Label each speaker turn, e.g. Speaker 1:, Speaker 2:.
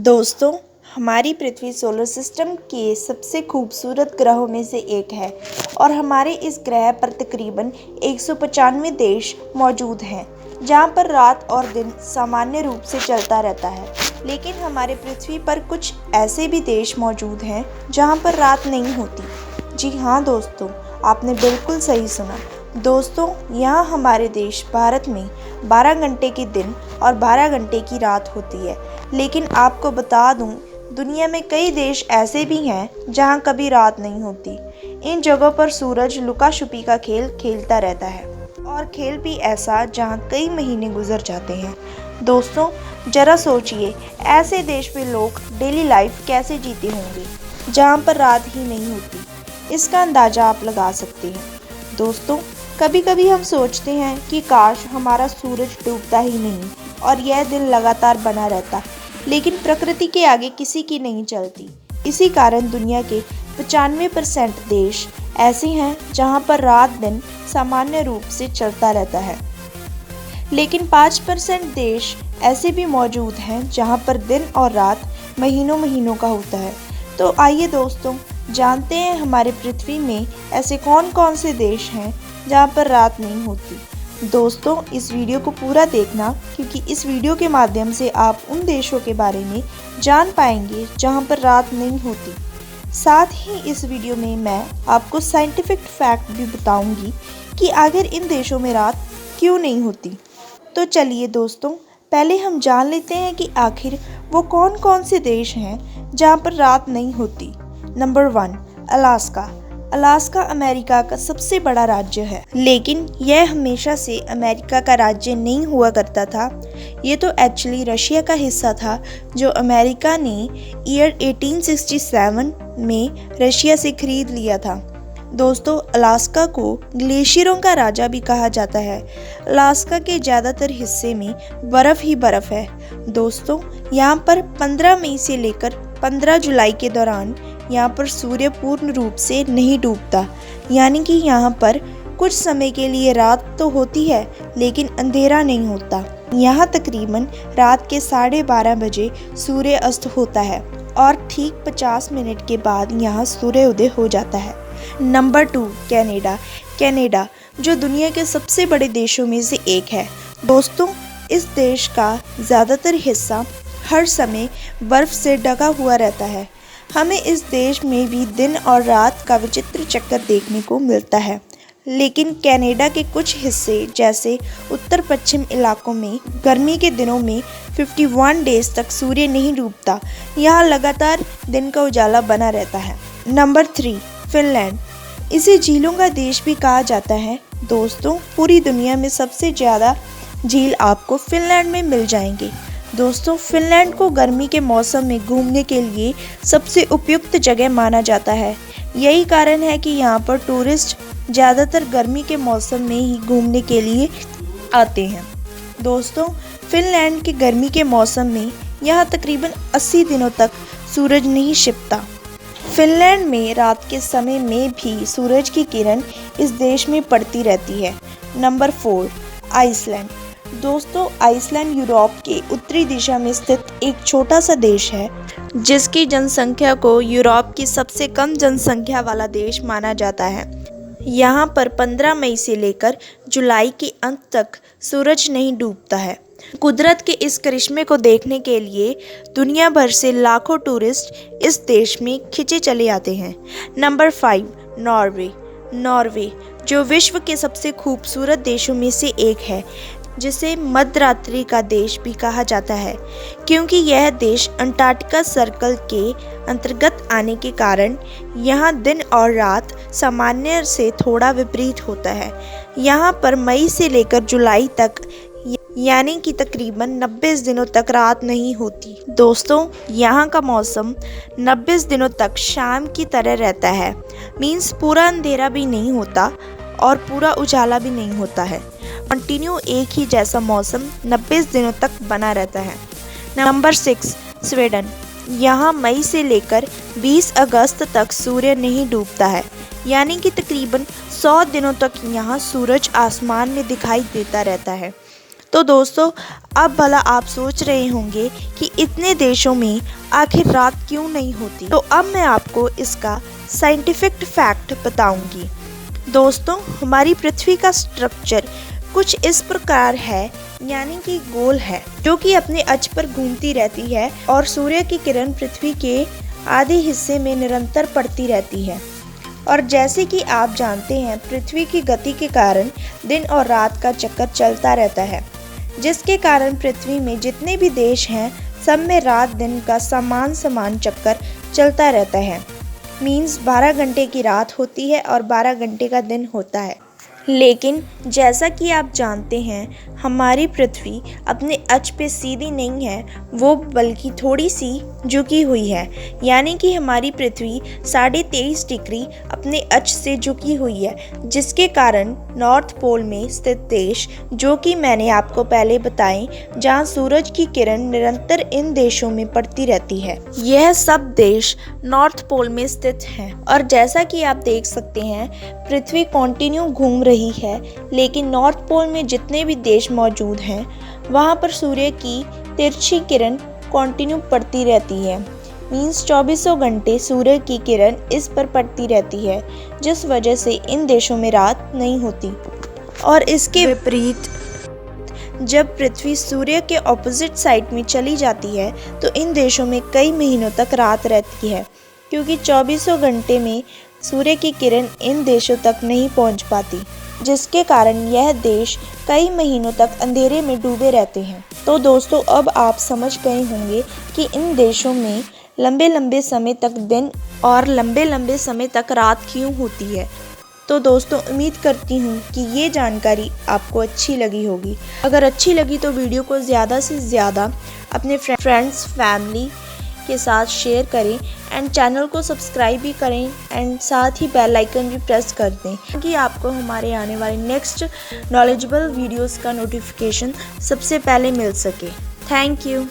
Speaker 1: दोस्तों, हमारी पृथ्वी solar system के सबसे खूबसूरत ग्रहों में से एक है और हमारे इस ग्रह पर तकरीबन 195 देश मौजूद हैं, जहां पर रात और दिन सामान्य रूप से चलता रहता है। लेकिन हमारे पृथ्वी पर कुछ ऐसे भी देश मौजूद हैं जहां पर रात नहीं होती। जी हाँ दोस्तों, आपने बिल्कुल सही सुना। दोस्तों, यहाँ हमारे देश भारत में 12 घंटे की दिन और 12 घंटे की रात होती है। लेकिन आपको बता दूं, दुनिया में कई देश ऐसे भी हैं जहां कभी रात नहीं होती। इन जगहों पर सूरज लुका छुपी का खेल खेलता रहता है और खेल भी ऐसा जहां कई महीने गुजर जाते हैं। दोस्तों, जरा सोचिए, ऐसे देश में लोग डेली लाइफ कैसे जीते होंगे जहां पर रात ही नहीं होती। इसका अंदाज़ा आप लगा सकते हैं। दोस्तों, कभी कभी हम सोचते हैं कि काश हमारा सूरज डूबता ही नहीं और यह दिन लगातार बना रहता, लेकिन प्रकृति के आगे किसी की नहीं चलती। इसी कारण दुनिया के 95% देश ऐसे हैं जहां पर रात दिन सामान्य रूप से चलता रहता है। लेकिन 5% देश ऐसे भी मौजूद हैं जहां पर दिन और रात महीनों महीनों का होता है। तो आइए दोस्तों, जानते हैं हमारे पृथ्वी में ऐसे कौन कौन से देश हैं जहां पर रात नहीं होती। दोस्तों, इस वीडियो को पूरा देखना, क्योंकि इस वीडियो के माध्यम से आप उन देशों के बारे में जान पाएंगे जहां पर रात नहीं होती। साथ ही इस वीडियो में मैं आपको साइंटिफिक फैक्ट भी बताऊंगी कि आखिर इन देशों में रात क्यों नहीं होती। तो चलिए दोस्तों, पहले हम जान लेते हैं कि आखिर वो कौन कौन से देश हैं जहां पर रात नहीं होती। Number 1, Alaska. अलास्का अमेरिका का सबसे बड़ा राज्य है, लेकिन यह हमेशा से अमेरिका का राज्य नहीं हुआ करता था। ये तो एक्चुअली रशिया का हिस्सा था, जो अमेरिका ने ईयर 1867 में रशिया से खरीद लिया था। दोस्तों, अलास्का को ग्लेशियरों का राजा भी कहा जाता है। अलास्का के ज़्यादातर हिस्से में बर्फ़ ही बर्फ़ है। दोस्तों, यहाँ पर 15 मई से लेकर 15 जुलाई के दौरान यहाँ पर सूर्य पूर्ण रूप से नहीं डूबता, यानी कि यहाँ पर कुछ समय के लिए रात तो होती है लेकिन अंधेरा नहीं होता। यहाँ तकरीबन रात के 12:30 बजे सूर्य अस्त होता है और ठीक 50 मिनट के बाद यहाँ सूर्योदय हो जाता है। Number 2, Canada. कनाडा जो दुनिया के सबसे बड़े देशों में से एक है। दोस्तों, इस देश का ज़्यादातर हिस्सा हर समय बर्फ़ से ढका हुआ रहता है। हमें इस देश में भी दिन और रात का विचित्र चक्कर देखने को मिलता है। लेकिन कनाडा के कुछ हिस्से जैसे उत्तर पश्चिम इलाकों में गर्मी के दिनों में 51 डेज तक सूर्य नहीं डूबता। यहाँ लगातार दिन का उजाला बना रहता है। Number 3, Finland. इसे झीलों का देश भी कहा जाता है। दोस्तों, पूरी दुनिया में सबसे ज़्यादा झील आपको फिनलैंड में मिल जाएंगे। दोस्तों, फिनलैंड को गर्मी के मौसम में घूमने के लिए सबसे उपयुक्त जगह माना जाता है। यही कारण है कि यहाँ पर टूरिस्ट ज़्यादातर गर्मी के मौसम में ही घूमने के लिए आते हैं। दोस्तों, फिनलैंड के गर्मी के मौसम में यहाँ तकरीबन 80 दिनों तक सूरज नहीं छिपता। फिनलैंड में रात के समय में भी सूरज की किरण इस देश में पड़ती रहती है। Number 4, Iceland. दोस्तों, आइसलैंड यूरोप के उत्तरी दिशा में स्थित एक छोटा सा देश है, जिसकी जनसंख्या को यूरोप की सबसे कम जनसंख्या वाला देश माना जाता है। यहाँ पर 15 मई से लेकर जुलाई के अंत तक सूरज नहीं डूबता है। कुदरत के इस करिश्मे को देखने के लिए दुनिया भर से लाखों टूरिस्ट इस देश में खिंचे चले आते हैं। Number 5, Norway. नॉर्वे जो विश्व के सबसे खूबसूरत देशों में से एक है, जिसे मध्यरात्रि का देश भी कहा जाता है, क्योंकि यह देश अंटार्कटिका सर्कल के अंतर्गत आने के कारण यहाँ दिन और रात सामान्य से थोड़ा विपरीत होता है। यहाँ पर मई से लेकर जुलाई तक, यानी कि तकरीबन 90 दिनों तक रात नहीं होती। दोस्तों, यहाँ का मौसम 90 दिनों तक शाम की तरह रहता है। मीन्स पूरा अंधेरा भी नहीं होता और पूरा उजाला भी नहीं होता है। कंटिन्यू एक ही जैसा मौसम 90 दिनों तक बना रहता है। Number 6, Sweden. यहाँ मई से लेकर 20 अगस्त तक सूर्य नहीं डूबता है, यानी कि तकरीबन 100 दिनों तक यहाँ सूरज आसमान में दिखाई देता रहता है। तो दोस्तों, अब भला आप सोच रहे होंगे कि इतने देशों में आखिर रात क्यों नहीं होती। तो अब मैं आपको इसका साइंटिफिक फैक्ट बताऊंगी। दोस्तों, हमारी पृथ्वी का स्ट्रक्चर कुछ इस प्रकार है, यानी कि गोल है, जो कि अपने अक्ष पर घूमती रहती है और सूर्य की किरण पृथ्वी के आधे हिस्से में निरंतर पड़ती रहती है। और जैसे कि आप जानते हैं, पृथ्वी की गति के कारण दिन और रात का चक्कर चलता रहता है, जिसके कारण पृथ्वी में जितने भी देश हैं सब में रात दिन का समान चक्कर चलता रहता है। मीन्स 12 घंटे की रात होती है और 12 घंटे का दिन होता है। लेकिन जैसा कि आप जानते हैं, हमारी पृथ्वी अपने अक्ष पे सीधी नहीं है, वो बल्कि थोड़ी सी झुकी हुई है। यानी कि हमारी पृथ्वी 23.5 डिग्री अपने अक्ष से झुकी हुई है, जिसके कारण नॉर्थ पोल में स्थित देश, जो कि मैंने आपको पहले बताए, जहां सूरज की किरण निरंतर इन देशों में पड़ती रहती है, यह सब देश नॉर्थ पोल में स्थित हैं। और जैसा कि आप देख सकते हैं, पृथ्वी कॉन्टिन्यू घूम रही है, लेकिन नॉर्थ पोल में जितने भी देश मौजूद हैं वहाँ पर सूर्य की तिरछी किरण कॉन्टिन्यू पड़ती रहती है। मीन्स 24 घंटे सूर्य की किरण इस पर पड़ती रहती है, जिस वजह से इन देशों में रात नहीं होती। और इसके विपरीत जब पृथ्वी सूर्य के ऑपोजिट साइड में चली जाती है तो इन देशों में कई महीनों तक रात रहती है, क्योंकि 24 घंटे में सूर्य की किरण इन देशों तक नहीं पहुंच पाती, जिसके कारण यह देश कई महीनों तक अंधेरे में डूबे रहते हैं। तो दोस्तों, अब आप समझ गए होंगे कि इन देशों में लंबे लंबे समय तक दिन और लंबे लंबे समय तक रात क्यों होती है। तो दोस्तों, उम्मीद करती हूँ कि ये जानकारी आपको अच्छी लगी होगी। अगर अच्छी लगी तो वीडियो को ज़्यादा से ज़्यादा अपने फ्रेंड्स फैमिली के साथ शेयर करें एंड चैनल को सब्सक्राइब भी करें एंड साथ ही बेल आइकन भी प्रेस कर दें, ताकि आपको हमारे आने वाले नेक्स्ट नॉलेजेबल वीडियोस का नोटिफिकेशन सबसे पहले मिल सके। Thank you.